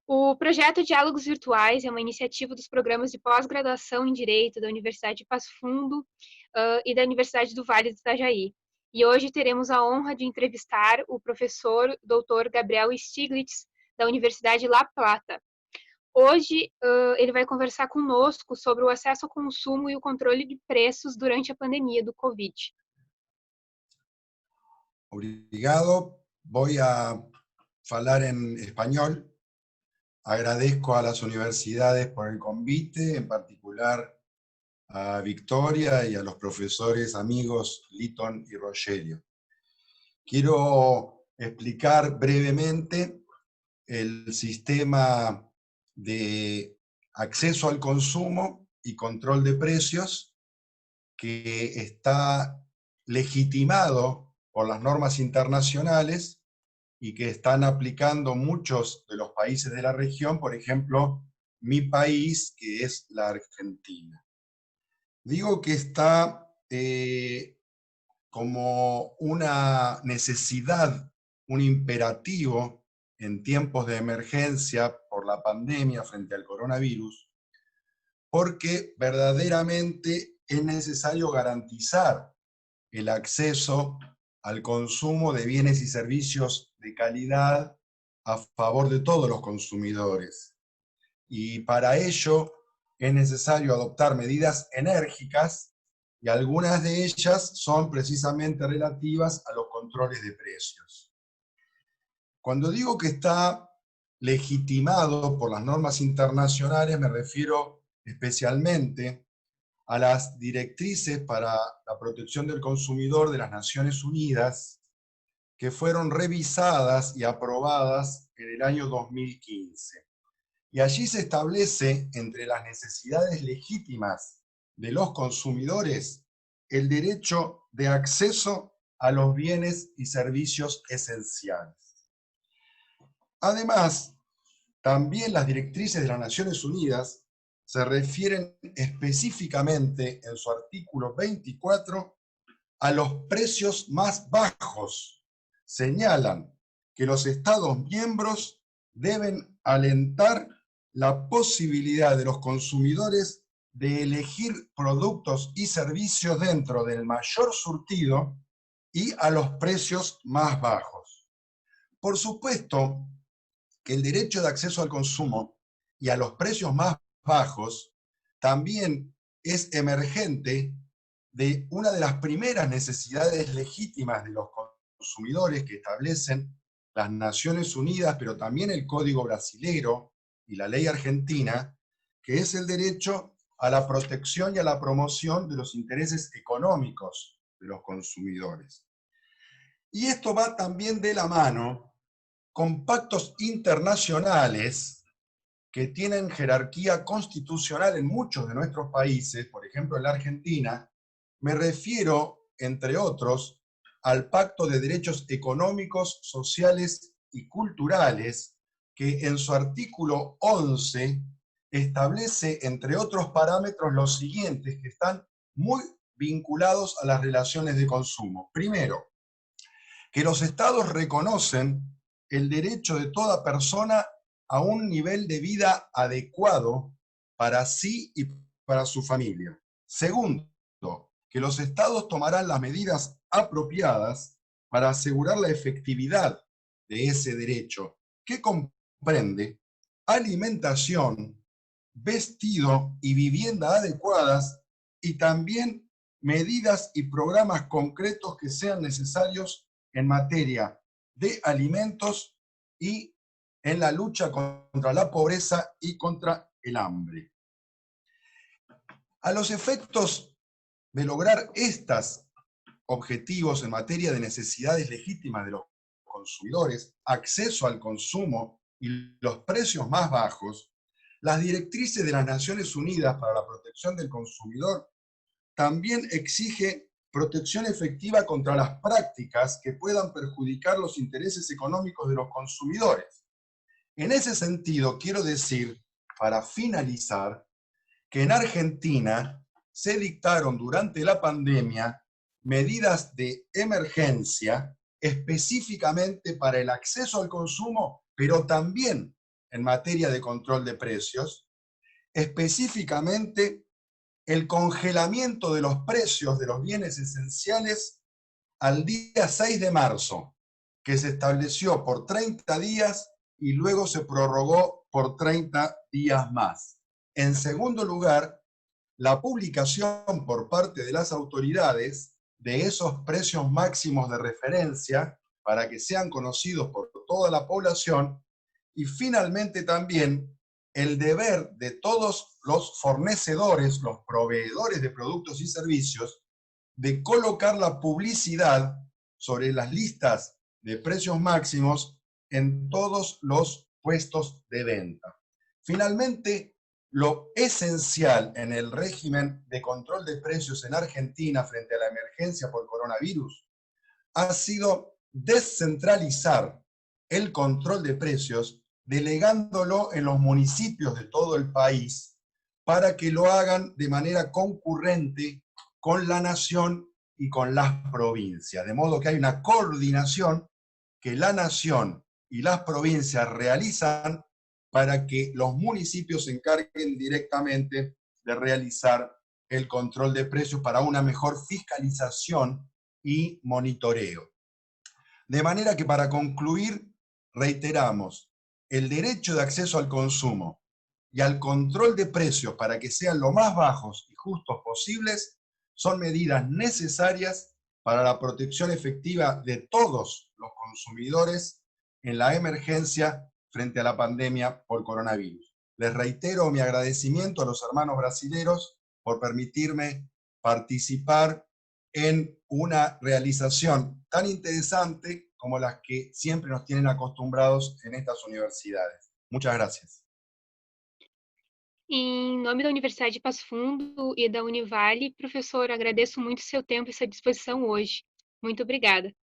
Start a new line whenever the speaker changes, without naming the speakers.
O projeto Diálogos Virtuais é uma iniciativa dos programas de pós-graduação em Direito da Universidade de Passo Fundo, e da Universidade do Vale do Itajaí. E hoje teremos a honra de entrevistar o professor Dr. Gabriel Stiglitz, da Universidade La Plata. Hoje ele vai conversar conosco sobre o acesso ao consumo e o controle de preços durante a pandemia do Covid.
Obrigado. Voy a falar en español. Agradezco a las universidades por el convite, en particular a Victoria y a los profesores amigos Litton y Rogelio. Quiero explicar brevemente el sistema de acceso al consumo y control de precios que está legitimado por las normas internacionales y que están aplicando muchos de los países de la región, por ejemplo, mi país, que es la Argentina. Digo que está como una necesidad, un imperativo en tiempos de emergencia por la pandemia frente al coronavirus, porque verdaderamente es necesario garantizar el acceso al consumo de bienes y servicios de calidad a favor de todos los consumidores. Y para ello es necesario adoptar medidas enérgicas, y algunas de ellas son precisamente relativas a los controles de precios. Cuando digo que está legitimado por las normas internacionales, me refiero especialmente a las directrices para la protección del consumidor de las Naciones Unidas, que fueron revisadas y aprobadas en el año 2015. Y allí se establece, entre las necesidades legítimas de los consumidores, el derecho de acceso a los bienes y servicios esenciales. Además, también las directrices de las Naciones Unidas se refieren específicamente en su artículo 24 a los precios más bajos. Señalan que los Estados miembros deben alentar la posibilidad de los consumidores de elegir productos y servicios dentro del mayor surtido y a los precios más bajos. Por supuesto que el derecho de acceso al consumo y a los precios más bajos también es emergente de una de las primeras necesidades legítimas de los consumidores que establecen las Naciones Unidas, pero también el Código Brasilero y la ley argentina, que es el derecho a la protección y a la promoción de los intereses económicos de los consumidores. Y esto va también de la mano con pactos internacionales que tienen jerarquía constitucional en muchos de nuestros países, por ejemplo en la Argentina. Me refiero, entre otros, al Pacto de Derechos Económicos, Sociales y Culturales, que en su artículo 11 establece, entre otros parámetros, los siguientes, que están muy vinculados a las relaciones de consumo. Primero, que los estados reconocen el derecho de toda persona a un nivel de vida adecuado para sí y para su familia. Segundo, que los estados tomarán las medidas apropiadas para asegurar la efectividad de ese derecho, que comprende alimentación, vestido y vivienda adecuadas, y también medidas y programas concretos que sean necesarios en materia de alimentos y en la lucha contra la pobreza y contra el hambre. A los efectos de lograr estos objetivos en materia de necesidades legítimas de los consumidores, acceso al consumo y los precios más bajos, las directrices de las Naciones Unidas para la protección del consumidor también exige protección efectiva contra las prácticas que puedan perjudicar los intereses económicos de los consumidores. En ese sentido, quiero decir, para finalizar, que en Argentina se dictaron durante la pandemia medidas de emergencia específicamente para el acceso al consumo, pero también en materia de control de precios, específicamente el congelamiento de los precios de los bienes esenciales al día 6 de marzo, que se estableció por 30 días y luego se prorrogó por 30 días más. En segundo lugar, la publicación por parte de las autoridades de esos precios máximos de referencia para que sean conocidos por toda la población, y finalmente también el deber de todos los fornecedores, los proveedores de productos y servicios, de colocar la publicidad sobre las listas de precios máximos en todos los puestos de venta. Finalmente, lo esencial en el régimen de control de precios en Argentina frente a la emergencia por coronavirus ha sido descentralizar el control de precios, delegándolo en los municipios de todo el país para que lo hagan de manera concurrente con la nación y con las provincias. De modo que hay una coordinación que la nación y las provincias realizan para que los municipios se encarguen directamente de realizar el control de precios para una mejor fiscalización y monitoreo. De manera que, para concluir, reiteramos, el derecho de acceso al consumo y al control de precios para que sean lo más bajos y justos posibles son medidas necesarias para la protección efectiva de todos los consumidores en la emergencia frente a la pandemia por coronavirus. Les reitero mi agradecimiento a los hermanos brasileros por permitirme participar en una realización tan interesante como las que siempre nos tienen acostumbrados en estas universidades. Muchas gracias.
Em nome da Universidade de Passo Fundo e da Univale, professor, agradeço muito seu tempo e sua disposição hoje. Muito obrigada.